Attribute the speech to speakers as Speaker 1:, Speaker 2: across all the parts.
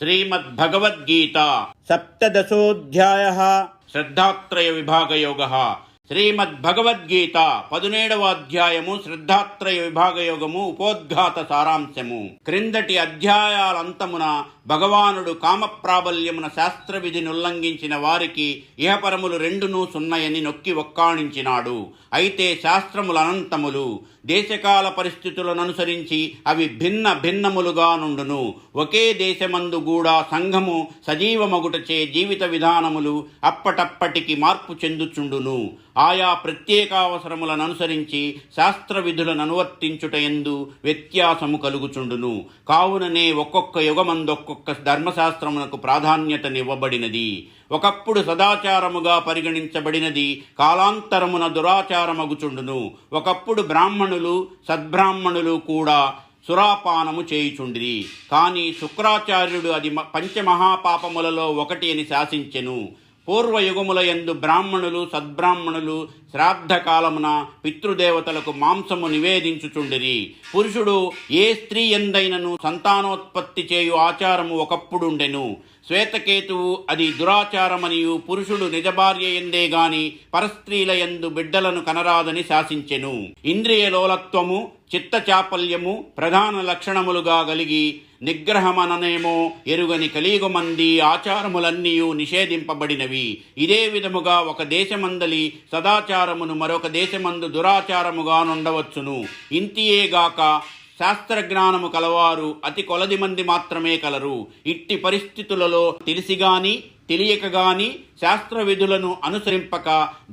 Speaker 1: శ్రీమద్భగవద్గీత సప్తదశోऽధ్యాయः శ్రద్ధాత్రయ విభాగయోగः. శ్రీమద్భగవద్గీత 17వ అధ్యాయము శ్రద్ధాత్రయ విభాగయోగము ఉపోద్ఘాత సారాంశము. క్రిందటి అధ్యాయాలంతమున భగవానుడు కామప్రాబల్యమున శాస్త్రవిధిని ఉల్లంఘించిన వారికి ఇహపరములు రెండునూ సున్నయని నొక్కి ఒక్కాణించినాడు. అయితే శాస్త్రములు అనంతములు, దేశకాల పరిస్థితులను అనుసరించి అవి భిన్న భిన్నములుగా నుండును. ఒకే దేశమందు కూడా సంఘము సజీవమగుటచే జీవిత విధానములు అప్పటప్పటికి మార్పు చెందుచుండును. ఆయా ప్రత్యేకావసరములను అనుసరించి శాస్త్ర విధులను అనువర్తించుటయందు వ్యత్యాసము కలుగుచుండును. కావుననే ఒక్కొక్క యుగమందొక్కొక్క ధర్మశాస్త్రమునకు ప్రాధాన్యతనివ్వబడినది. ఒకప్పుడు సదాచారముగా పరిగణించబడినది కాలాంతరమున దురాచారమగుచుండును. ఒకప్పుడు బ్రాహ్మణులు సద్బ్రాహ్మణులు కూడా సురాపానము చేయుచుండిరి. కానీ శుక్రాచార్యుడు అది పంచమహాపాపములలో ఒకటి అని శాసించెను. పూర్వయుగములయందు బ్రాహ్మణులు సద్బ్రాహ్మణులు శ్రాద్ధకాలమున పితృదేవతలకు మాంసము నివేదించుచుండిరి. పురుషుడు ఏ స్త్రీ ఎందైనను సంతానోత్పత్తి చేయు ఆచారము ఒకప్పుడుండెను. శ్వేతకేతువు అది దురాచారమనియు పురుషుడు నిజ భార్య ఎందే గాని పరస్త్రీల యందు బిడ్డలను కనరాదని శాసించెను. ఇంద్రియలోలత్వము చిత్తచాపల్యము ప్రధాన లక్షణములుగా కలిగి నిగ్రహమననేమో ఎరుగని కలియుగమంది ఆచారములన్నీయు నిషేధింపబడినవి. ఇదే విధముగా ఒక దేశమందలి సదాచారమును మరొక దేశమందు దురాచారముగా నుండవచ్చును. ఇంతియేగాక శాస్త్రజ్ఞానము కలవారు అతి కొలది మంది మాత్రమే కలరు. ఇట్టి పరిస్థితులలో తెలిసిగాని తెలియకగాని శాస్త్ర విధులను అనుసరింపక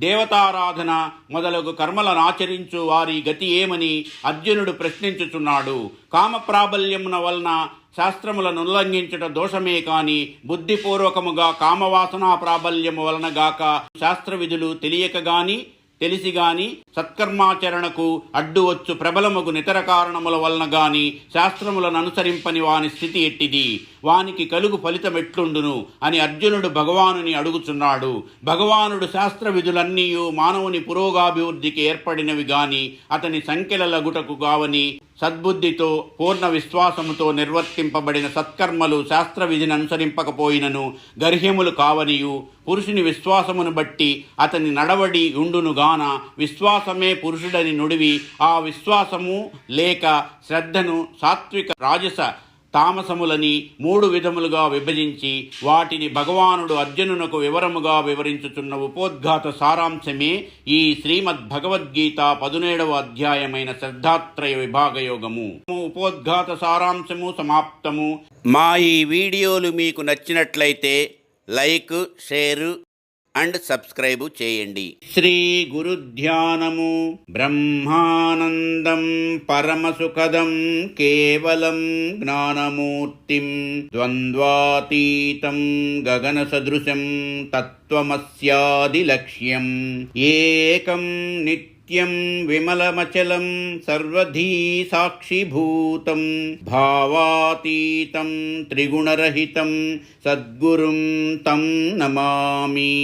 Speaker 1: దేవతారాధన మొదలగు కర్మలను ఆచరించు వారి గతి ఏమని అర్జునుడు ప్రశ్నించుచున్నాడు. కామప్రాబల్యమున వలన శాస్త్రములను ఉల్లంఘించుట దోషమే కాని బుద్ధిపూర్వకముగా కామవాసనా ప్రాబల్యము వలన గాక శాస్త్ర విధులు తెలియక గాని తెలిసి గాని సత్కర్మాచరణకు అడ్డువచ్చు ప్రబలముగు నితర కారణముల వలన గాని శాస్త్రములను అనుసరింపని వాని స్థితి ఎట్టిది, వానికి కలుగు ఫలితమెట్లుండును అని అర్జునుడు భగవానుని అడుగుచున్నాడు. భగవానుడు శాస్త్ర విధులన్నీయు మానవుని పురోగాభివృద్ధికి ఏర్పడినవి గాని అతని సంఖ్యలగుటకు కావని సద్బుద్ధితో పూర్ణ విశ్వాసముతో నిర్వర్తింపబడిన సత్కర్మలు శాస్త్ర విధిని అనుసరింపకపోయినను గర్హ్యములు కావనియు పురుషుని విశ్వాసమును బట్టి అతని నడవడి ఉండునుగాన విశ్వాసమే పురుషుడని నుడివి ఆ విశ్వాసము లేక శ్రద్ధను సాత్విక రాజస తామసములని 3 విధములుగా విభజించి వాటిని భగవానుడు అర్జునునకు వివరముగా వివరించుచున్న ఉపోద్ఘాత సారాంశమే ఈ శ్రీమద్భగవద్గీత 17వ అధ్యాయమైన శ్రద్ధాత్రయ విభాగయోగము. ఉపోద్ఘాత సారాంశము సమాప్తము. మా ఈ వీడియోలు మీకు నచ్చినట్లయితే లైక్, షేరు అండ్ సబ్స్క్రైబు చేయండి. శ్రీ గురు ధ్యానము. బ్రహ్మానందం పరమసుఖదం కేవలం జ్ఞానమూర్తిం ద్వంద్వాతీతం గగన సదృశం తత్వమస్యాదిలక్ష్యం ఏకం నిత్యం విమలమచలం సర్వధీ సాక్షిభూతం భావాతీతం త్రిగుణరహితం సద్గురుం తం నమామి.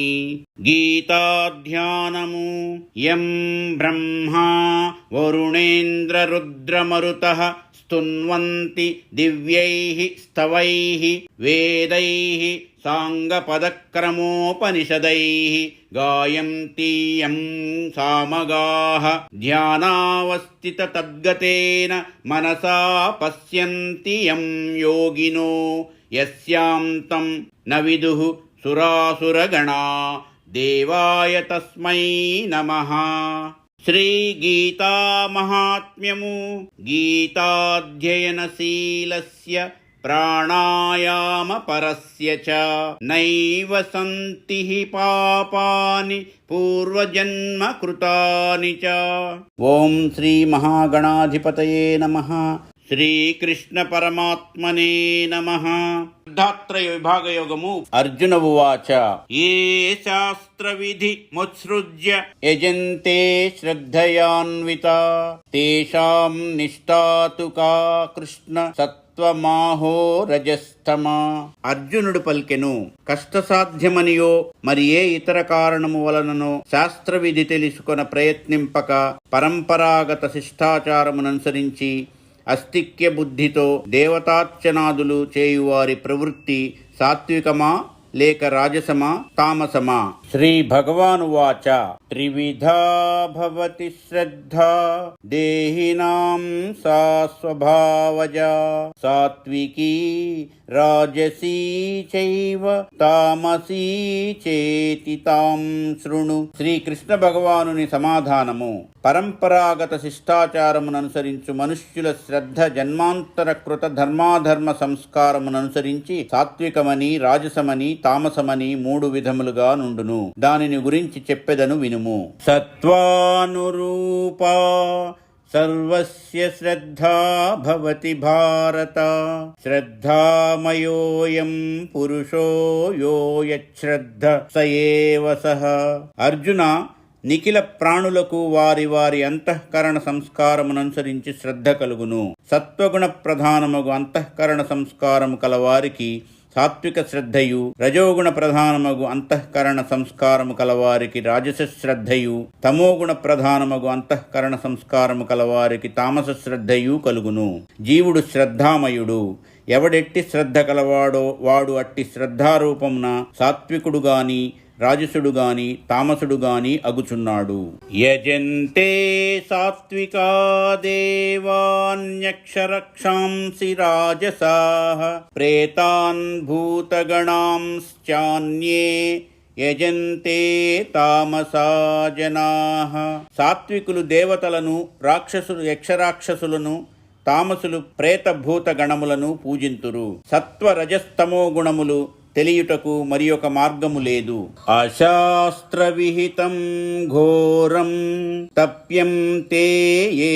Speaker 1: గీతాధ్యానము. యం బ్రహ్మా వరుణేంద్ర రుద్రమరుతః స్తున్వంతి దివ్యైః స్తవైః వేదైః సాంగపదక్రమోపనిషదైః గాయంతి యం సామగాః ధ్యానావస్థిత తద్గతేన మనసా పశ్యంతి యం యోగినో యస్యాం తం న విదుః సురాసురగణా దేవాయ తస్మై నమః. శ్రీ గీతా మహాత్మ్యము. గీతాధ్యయనశీలస్య ప్రాణాయామ పరస్య చ నైవ సంతి పాపాని పూర్వజన్మ కృతాని చ. ఓం శ్రీ మహాగణాధిపతయే నమః. శ్రీకృష్ణ పరమాత్మనే నమః. శ్రద్ధాత్రయ విభాగయోగము. అర్జున ఉవాచ ఏ శాస్త్ర విధి ముత్సృజ్య యజంతే శ్రద్ధయాన్వితా తేషాం నిష్ఠాతు కా కృష్ణ సత్వమాహో రజస్తమా. అర్జునుడు పలికెను, కష్టసాధ్యమనియో మరి ఏ ఇతర కారణము వలననో శాస్త్ర విధి తెలుసుకొన ప్రయత్నింపక పరంపరాగత శిష్టాచారముననుసరించి అస్తిక్య బుద్ధితో దేవతార్చనాదులు చేయువారి ప్రవృత్తి సాత్వికమా లేక రాజసమా తామసమా? శ్రీ భగవానువాచ త్రివిధా భవతి శ్రద్ధా దేహినాం సా స్వభావజా సాత్వికీ రాజసీ చైవ తామసీ చేతి తాం శృణు. శ్రీకృష్ణ భగవానుని సమాధానము. పరంపరాగత శిష్టాచారమును అనుసరించు మనుష్యుల శ్రద్ధ జన్మాంతర కృత ధర్మాధర్మ సంస్కారమును అనుసరించి సాత్వికమని, రాజసమని, తామసమని 3 విధములుగా నుండును. దానిని గురించి చెప్పెదను వినుము. సత్వానురూపా సర్వస్య శ్రద్ధా భవతి భారత శ్రద్ధామయోయం పురుషో యో యశ్రద్ధ స ఏవ సః. అర్జున, నిఖిల ప్రాణులకు వారి వారి అంతఃకరణ సంస్కారముననుసరించి శ్రద్ధ కలుగును. సత్వగుణ ప్రధానమగు అంతఃకరణ సంస్కారము కలవారికి సాత్విక శ్రద్ధయు, రజోగుణ ప్రధానమగు అంతఃకరణ సంస్కారము కలవారికి రాజస శ్రద్ధయు, తమోగుణ ప్రధానమగు అంతఃకరణ సంస్కారము కలవారికి తామస శ్రద్ధయు కలుగును. జీవుడు శ్రద్ధామయుడు. ఎవడెట్టి శ్రద్ధ కలవాడో వాడు అట్టి శ్రద్ధారూపమున సాత్వికుడు గాని, రాజసుడు గాని, తామసుడు గాని అగుచున్నాడు. యజంతే సాత్వికా దేవాన్యక్షరక్షాంసి రాజసాః ప్రేతాన్ భూతగణాంశ్చాన్యే యజంతే తామసా జనాః. సాత్వికులు దేవతలను, రాక్షసులు యక్షరాక్షసులను, తామసులు ప్రేత భూత గణములను పూజింతురు. సత్వ రజస్తమో గుణములు తెలియుటకు మరి ఒక మార్గము లేదు. అశాస్త్ర విహితం ఘోరం తప్యం తే ఏ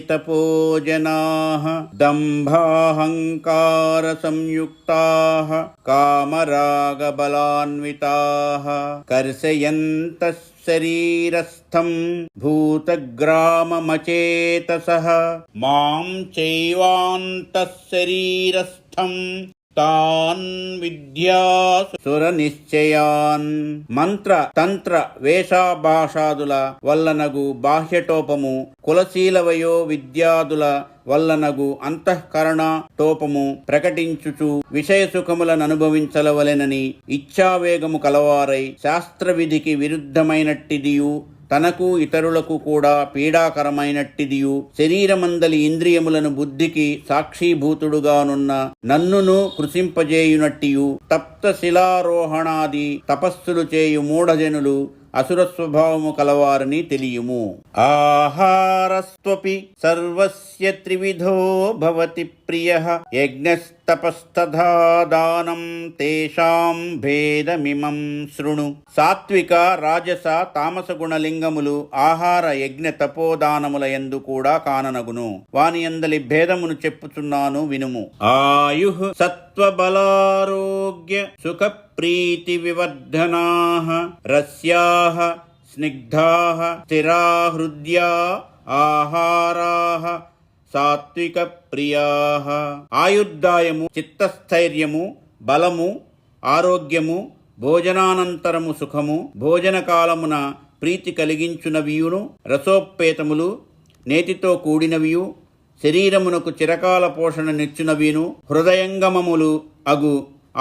Speaker 1: తపోజనాః దంభాహంకార సంయుక్తాః కామరాగ బలాన్వితాః కర్షయంతః శరీరస్థం భూతగ్రామమచేతసః మాం చైవాంతః శరీరస్థం తాన్ విద్యాసుర నిశ్చయాన్. మంత్ర తంత్ర వేషాభాషాదుల వల్లనగు బాహ్యటోపము, కులశీలవయో విద్యాదుల వల్లనగు అంతఃకరణ టోపము ప్రకటించుచు విషయసుఖములను అనుభవించలవలెనని ఇచ్ఛావేగము కలవారై శాస్త్రవిధికి విరుద్ధమైనట్టిదియు, తనకు ఇతరులకు కూడా పీడాకరమైనట్టిదియు, శరీరమందలి ఇంద్రియములను బుద్ధికి సాక్షీభూతుడుగానున్న నన్నును కృషింపజేయునట్టియు, తప్త శిలారోహణాది తపస్సులు చేయు మూఢజనులు అసుర స్వభావము కలవారని తెలియుము. ఆహారస్త్వపి సర్వస్య త్రివిధో భవతి ప్రియః యజ్ఞస్తపస్తథా దానం తేషాం భేదమిమం శృణు. సాత్విక, రాజస, తామస గుణలింగములు ఆహార, యజ్ఞ, తపోదానముల యందు కూడా కాననగును. వాని యందలి భేదమును చెప్పుచున్నాను వినుము. ఆయుః సత్వబలారోగ్య సుఖ ప్రీతి వివర్ధనాః రస్యాః స్నిగ్ధాః స్థిరా హృద్యా ఆహారాః సాత్విక ప్రియాః. ఆయుర్దాయము, చిత్తస్థైర్యము, బలము, ఆరోగ్యము, భోజనానంతరము సుఖము, భోజన కాలమున ప్రీతి కలిగించునవియును, రసోపేతములు, నేతితో కూడినవియు, శరీరమునకు చిరకాల పోషణ నిచ్చునవియును, హృదయంగమములు అగు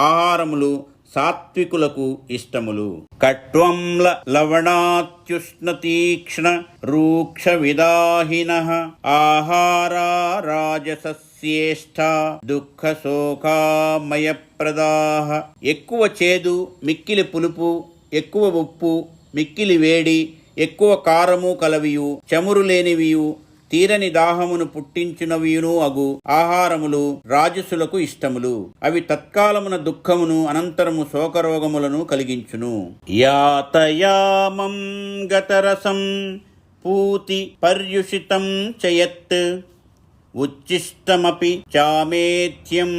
Speaker 1: ఆహారములు సాత్వికులకు ఇష్టములు. కట్వంల లవణాత్యుష్ణ తీక్ష్ణ రూక్ష విదాహినః ఆహారా రాజసస్యేష్ట దుఃఖ శోకామయప్రదాః. ఎక్కువ చేదు, మిక్కిలి పులుపు, ఎక్కువ ఉప్పు, మిక్కిలి వేడి, ఎక్కువ కారము కలవియు, చమురు లేనివియు, తీరని దాహమును పుట్టించునవియును అగు ఆహారములు రాజసులకు ఇష్టములు. అవి తత్కాలమున దుఃఖమును, అనంతరము శోకరోగములను కలిగించును. యాతయామం గతరసం పూతి పర్యుషితం చయత్ ఉచ్చిష్టమపి చామేథ్యం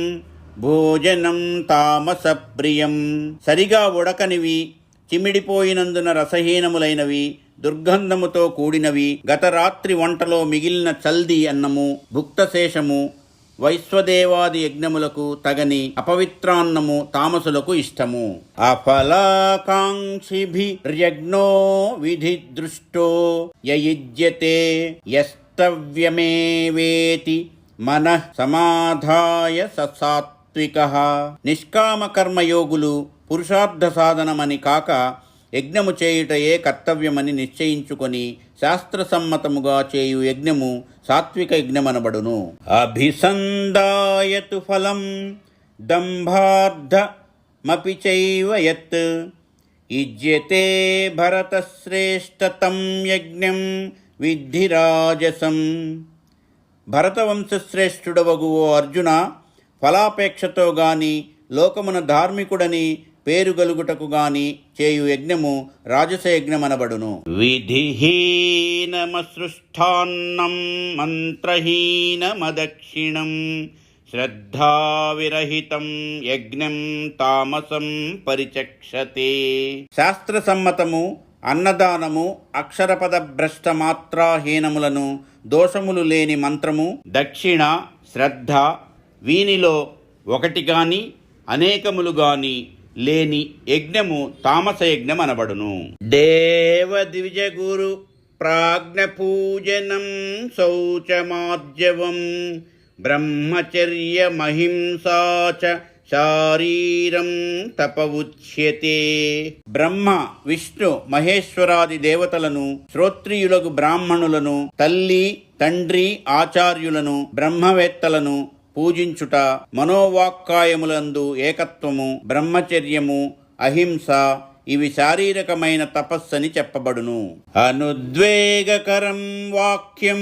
Speaker 1: భోజనం తామస ప్రియం. సరిగా ఉడకనివి, చిమిడిపోయినందున రసహీనములైనవి, దుర్గంధముతో కూడినవి, గత రాత్రి వంటలో మిగిలిన చల్ది అన్నము, భుక్తశేషము, వైశ్వదేవాది యజ్ఞములకు తగని అపవిత్రాన్నము తామసులకు ఇష్టము. అఫలాకాంక్షిభిర్యజ్ఞో విధి దృష్టో యయుజ్యతే యస్తవ్యమేవేతి మనః సమాధాయ సాత్వికః. నిష్కామ కర్మయోగులు పురుషార్థ సాధనమని కాక యజ్ఞము చేయుటయే కర్తవ్యమని నిశ్చయించుకొని శాస్త్రసమ్మతముగా చేయు యజ్ఞము సాత్విక యజ్ఞమనబడును. అభిసందాయతు ఫలం దంభార్థమపి చైవ యత్ యుజ్యతే భరతశ్రేష్ఠ తం యజ్ఞం విద్ధి రాజసం. భరతవంశశ్రేష్ఠుడవగు ఓ అర్జున, ఫలాపేక్షతో గాని లోకమున ధార్మికుడని పేరు గలుగుటకు గాని చేయు యజ్ఞము రాజస యజ్ఞమనబడును. విధిహీనమసృష్టాన్నం మంత్రహీనమదక్షిణం శ్రద్ధావిరహితం యజ్ఞం తామసం పరిచక్షతే. శాస్త్రసమ్మతము అన్నదానము, అక్షరపద భ్రష్ట మాత్రాహీనములను, దోషములు లేని మంత్రము, దక్షిణ, శ్రద్ధ వీనిలో ఒకటి గాని అనేకములు గాని లేని యజ్ఞము తామస యజ్ఞం అనబడును. దేవ ద్విజ గురు ప్రాజ్ఞ పూజనం శౌచమార్జవం బ్రహ్మచర్య మహింసా చ శారీరం తప ఉచ్యతే. బ్రహ్మ, విష్ణు, మహేశ్వరాది దేవతలను, శ్రోత్రియులకు బ్రాహ్మణులను, తల్లి తండ్రి ఆచార్యులను, బ్రహ్మవేత్తలను పూజించుట, మనోవాక్కాయములందు ఏకత్వము, బ్రహ్మచర్యము, అహింస ఇవి శారీరకమైన తపస్సని చెప్పబడును. అనుద్వేగకరం వాక్యం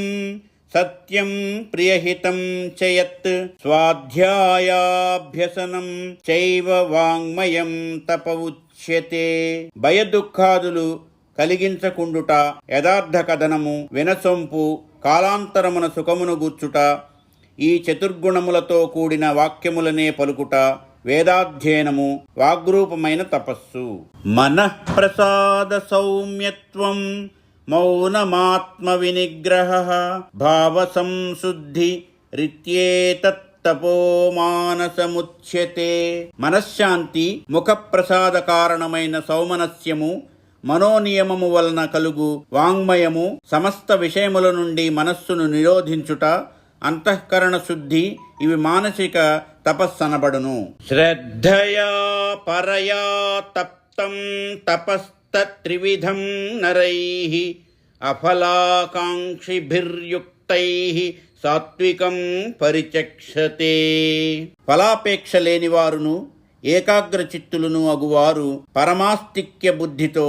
Speaker 1: సత్యం ప్రియహితం చయత్ స్వాధ్యాయాభ్యసనం చైవ వాంగ్మయం తప ఉచ్యతే. భయదుఃఖాదులు కలిగించకుండుట, యథార్థ కథనము, వినసొంపు, కాలాంతరమున సుఖమును గూర్చుట, ఈ చతుర్గుణములతో కూడిన వాక్యములనే పలుకుట వేదాధ్యయనము, వాగ్రూపమైన తపస్సు. మనఃప్రసాద సౌమ్యత్వం మౌనమాత్మ వినిగ్రహ భావ సంశుద్ధి రిత్యేతత్తపో మానసముచ్యతే. మనశ్శాంతి, ముఖప్రసాద కారణమైన సౌమనస్యము, మనోనియమము వలన కలుగు వాంగ్మయము, సమస్త విషయముల నుండి మనస్సును నిరోధించుట, అంతఃకరణ శుద్ధి ఇవి మానసిక తపస్సనబడును. శ్రద్ధయా పరయా తప్తం తపస్తత్రివిధం నరైః అఫలాకాంక్షిభిర్యుక్తైః సాత్వికం పరిచక్షతే. ఫలాపేక్ష లేనివారును ఏకాగ్రచిత్తులను అగువారు పరమాస్తిక్య బుద్ధితో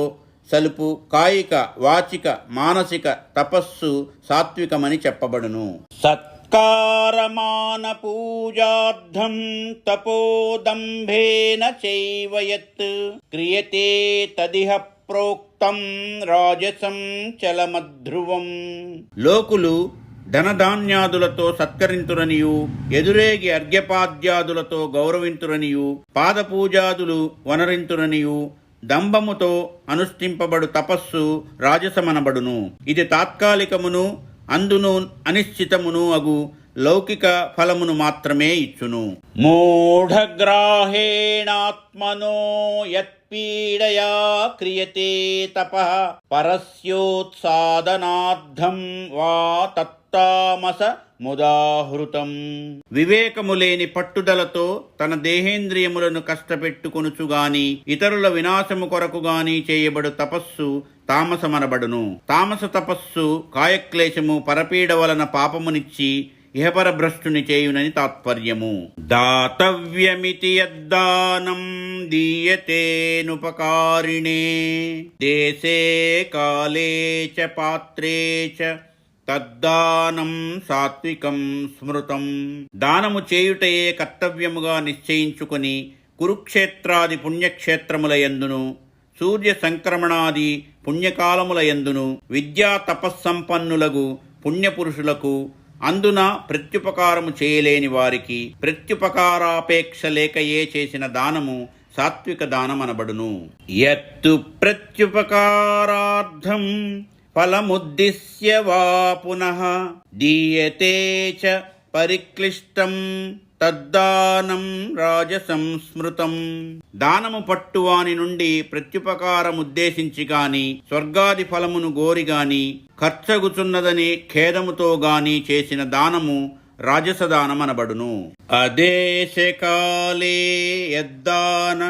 Speaker 1: సలుపు కాయిక, వాచిక, మానసిక తపస్సు సాత్వికమని చెప్పబడును. సత్కారమాన పూజార్థం తపోదంభేన చైవ యత్ క్రియతే తదిహ ప్రోక్తం రాజసం చలమధ్రువం. లోకులు ధనధాన్యాదులతో సత్కరింతురనియు, ఎదురేగి అర్ఘ్యపాద్యాదులతో గౌరవింతురనియు, పాదపూజాదులు వనరింతురనియు, దంభముతో అనుష్ఠింపబడు తపస్సు రాజసమనబడును. ఇది తాత్కాలికమును అందును అనిశ్చితమును అగు లౌకిక ఫలమును మాత్రమే ఇచ్చును. మూఢగ్రాహేణాత్మనో యత్పీడయా క్రియతే తపః పరస్యోత్సాదనార్థం వా తత్తామస ముదాహృతం. వివేకము లేని పట్టుదలతో తన దేహేంద్రియములను కష్టపెట్టుకొనుచుగాని ఇతరుల వినాశము కొరకు గాని చేయబడు తపస్సు తామసమనబడును. తామస తపస్సు కాయక్లేశము, పరపీడ వలన పాపమునిచ్చి ఇహపర భ్రష్టుని చేయునని తాత్పర్యము. దాతవ్యమితి యద్దానం దీయతేనుపకారిణే దేశే కాలే చ పాత్రే చ తద్దానం సాత్వికం స్మృతం. దానము చేయుటయే కర్తవ్యముగా నిశ్చయించుకొని కురుక్షేత్రాది పుణ్యక్షేత్రములయందును, సూర్య సంక్రమణాది పుణ్యకాలములయందును, విద్యా తపస్సంపన్నులగు పుణ్యపురుషులకు, అందున ప్రత్యుపకారము చేయలేని వారికి ప్రత్యుపకారాపేక్ష లేకయే చేసిన దానము సాత్విక దానమనబడును. యత్తు ప్రత్యుపకారార్థం ఫలముద్దిశ్య వా పునః దీయతే చ పరిక్లిష్టం తద్దానం రాజసం స్మృతం. దానము పట్టువాని నుండి ప్రత్యుపకారముద్దేశించి గాని, స్వర్గాది ఫలమును గోరి గాని, ఖర్చగుచున్నదని ఖేదముతో గాని చేసిన దానము రాజసదానమనబడును. అదేశకాలే యద్దాన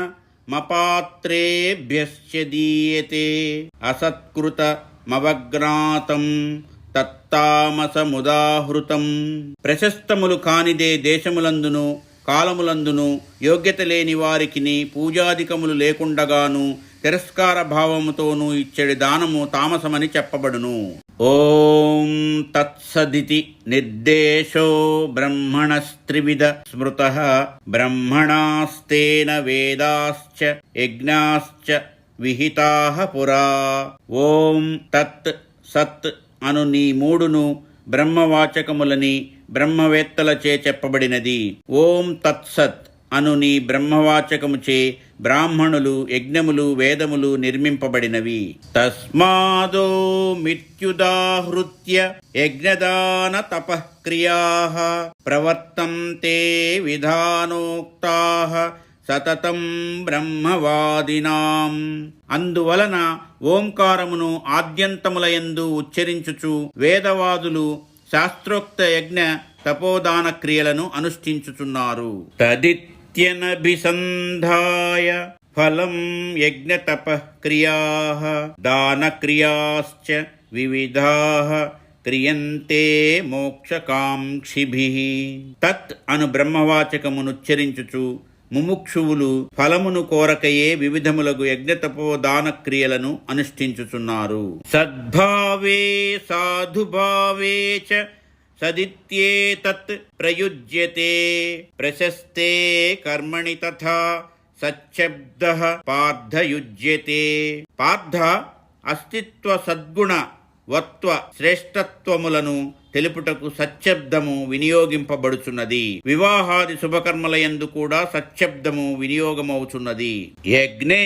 Speaker 1: మపాత్రేభ్యశ్చ దీయతే అసత్కృతమవజ్ఞాతం తత్తామసముదాహృతం. ప్రశస్తములు కానిదే దేశములందును కాలములందును యోగ్యత లేని వారికిని పూజాధికములు లేకుండగాను తిరస్కార భావముతోనూ ఇచ్చడి దానము తామసమని చెప్పబడును. ఓం తత్సదితి నిర్దేశో బ్రహ్మణస్త్రివిధ స్మృతః బ్రహ్మణాస్తేన వేదాశ్చ యజ్ఞాశ్చ విహితాః పురా. ఓం తత్ సత్ అను నీ మూడును బ్రహ్మవాచకములని బ్రహ్మవేత్తలచే చెప్పబడినది. ఓం తత్సత్ అను నీ బ్రహ్మవాచకముచే బ్రాహ్మణులు యజ్ఞములు వేదములు నిర్మింపబడినవి. తస్మాదో మిత్యుదాహృత్య యజ్ఞదాన తపఃక్రియాః ప్రవర్తంతే విధానోక్తాః సతతం బ్రహ్మవాదినాం. అందువలన ఓంకారమును ఆద్యంతములయందు ఉచ్చరించుచు వేదవాదులు శాస్త్రోక్త యజ్ఞ తపోదాన క్రియలను అనుష్ఠించుచున్నారు. తదిత్యనభిసంధాయ ఫలం యజ్ఞ తపఃక్రియాః దానక్రియాశ్చ వివిధాః క్రియంతే మోక్షకాంక్షిభిః. తత్ అను బ్రహ్మవాచకమునుచ్చరించుచు ముముక్షువులు ఫలమును కోరకయే వివిధములగు యజ్ఞతపోదాన క్రియలను అనుష్ఠించుచున్నారు. సద్భావే సాధుభావే చ సదిత్యేతత్ ప్రయుజ్యతే ప్రశస్తే కర్మణి తథా సచ్చబ్దః పార్థయుజ్యతే. పార్థ అస్తిత్వ సద్గుణ వత్వ శ్రేష్టత్వములను తెలుపుటకు సచ్చబ్దము వినియోగింపబడుచున్నది. వివాహాది శుభకర్మలయందు కూడా సచ్చబ్దము వినియోగమవుచున్నది. యజ్ఞే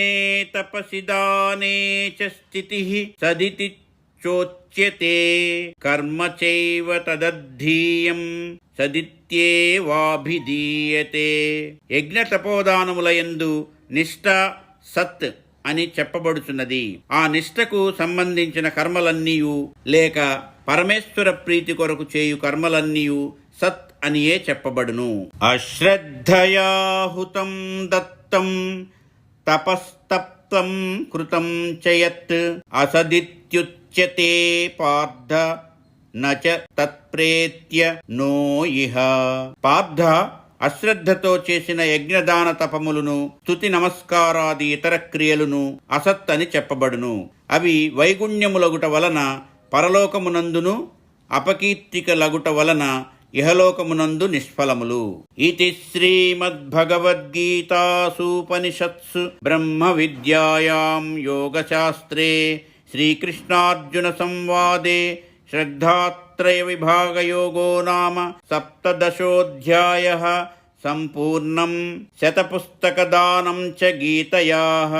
Speaker 1: తపసి దానే చ స్థితిః సదితి చోచ్యతే కర్మ చైవ తదద్ధీయం సదిత్యేవాభిధీయతే. యజ్ఞ తపోదానములయందు నిష్ఠ సత్ అని చెప్పబడుచున్నది. ఆ నిష్ఠకు సంబంధించిన కర్మలన్నీయు లేక పరమేశ్వర ప్రీతి కొరకు చేయు కర్మలన్నీయు సత్ అనియే చెప్పబడును. అశ్రద్ధయాహుతం దత్తం తపస్తప్తం కృతం చయత్ అసదిత్యుచ్యతే పార్థ నచ తత్ప్రేత్య నో ఇహ. పార్థ అశ్రద్ధతో చేసిన యజ్ఞదాన తపములను స్తుతి నమస్కారాది ఇతర క్రియలను అసత్ అని చెప్పబడును. అవి వైగుణ్యములగుట వలన పరలోకమునందును అపకీర్తిక లగుట వలన ఇహలోకమునందు నిష్ఫలములు. ఇది శ్రీమద్భగవద్గీతాసూపనిషత్సు బ్రహ్మ విద్యాయాం యోగశాస్త్రే శ్రీకృష్ణార్జున సంవాదే శ్రద్ధాత్రయ విభాగయోగో నామ సప్తదశోऽధ్యాయః సంపూర్ణం. శతపుస్తకదానం చ గీతయాః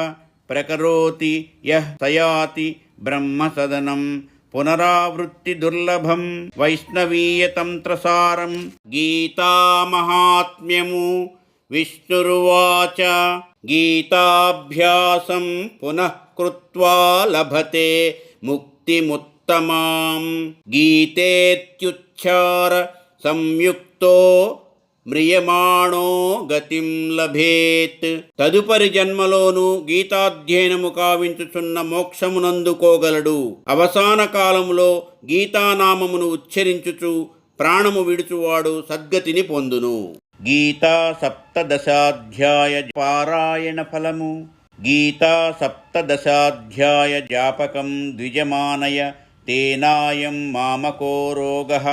Speaker 1: ప్రకరోతి యః సయాతి బ్రహ్మసదనం పునరావృత్తి దుర్లభం. వైష్ణవీయతంత్రసారం గీతామహాత్మ్యము. విష్ణురువాచ గీతాభ్యాసం పునః కృత్వా లభతే ముక్తిముత్తమాం. గీతేత్యుచ్చార సంయుక్తో మ్రియమాణో గతిం లభేత్. తదుపరి జన్మలోను గీతాధ్యయనము కావించుచున్న మోక్షమునందుకోగలడు. అవసాన కాలములో గీతానామమును ఉచ్చరించుచు ప్రాణము విడుచువాడు సద్గతిని పొందును. గీతా సప్తదశాధ్యాయ పారాయణ ఫలము. గీతా సప్తదశాధ్యాయ జాపకం ద్విజమానయ తేనాయం మామకో రోగః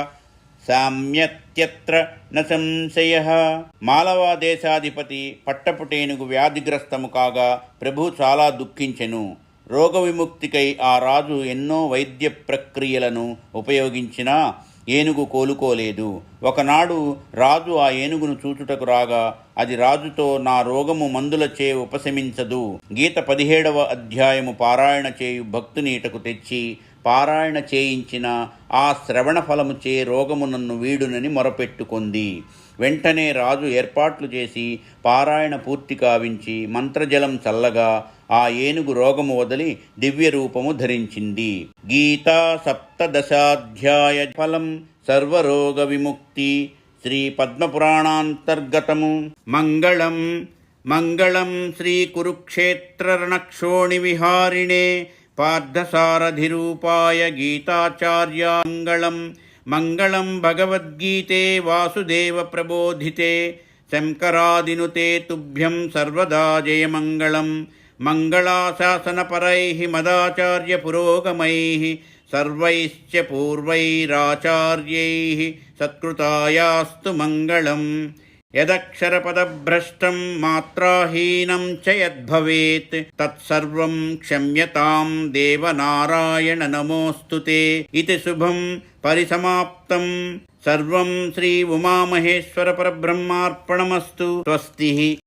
Speaker 1: సామ్యత్యత్ర న సంశయః. మాలవా దేశాధిపతి పట్టపుటేనుగు వ్యాధిగ్రస్తము కాగా ప్రభు చాలా దుఃఖించెను. రోగ విముక్తికై ఆ రాజు ఎన్నో వైద్య ప్రక్రియలను ఉపయోగించినా ఏనుగు కోలుకోలేదు. ఒకనాడు రాజు ఆ ఏనుగును చూచుటకు రాగా అది రాజుతో, నా రోగము మందులచే ఉపశమించదు. గీత 17వ అధ్యాయము పారాయణ చేయు భక్తునీటకు తెచ్చి పారాయణ చేయించిన ఆ శ్రవణ ఫలముచే రోగము నన్ను వీడునని మొరపెట్టుకొంది. వెంటనే రాజు ఏర్పాట్లు చేసి పారాయణ పూర్తి కావించి మంత్రజలం చల్లగా ఆ ఏనుగు రోగము వదిలి దివ్య రూపము ధరించింది. గీతా సప్తదశాధ్యాయ ఫలం సర్వరోగ విముక్తి. శ్రీ పద్మపురాణాంతర్గతము. మంగళం మంగళం శ్రీ కురుక్షేత్ర రణక్షోణి విహారిణే పార్థసారథిరూపాయ గీతాచార్య మంగళం. మంగళం భగవద్గీతే వాసుదేవ ప్రబోధితే శంకరాదినుతే తుభ్యం సర్వదా జయమంగళం. మంగళాశాసనపరైః మదాచార్య పురోగమైః సర్వైశ్చ పూర్వైరాచార్యైః సత్కృతాయాస్తు మంగళం. యదక్షరపదభ్రష్టం మాత్రాహీనం చ యద్భవేత్ తత్సర్వం క్షమ్యతాం దేవనారాయణ నమోऽस्तुते. ఇతి శుభం పరిసమాప్తం. సర్వం శ్రీ ఉమామహేశ్వర పరబ్రహ్మార్పణమస్తు. స్వస్తి.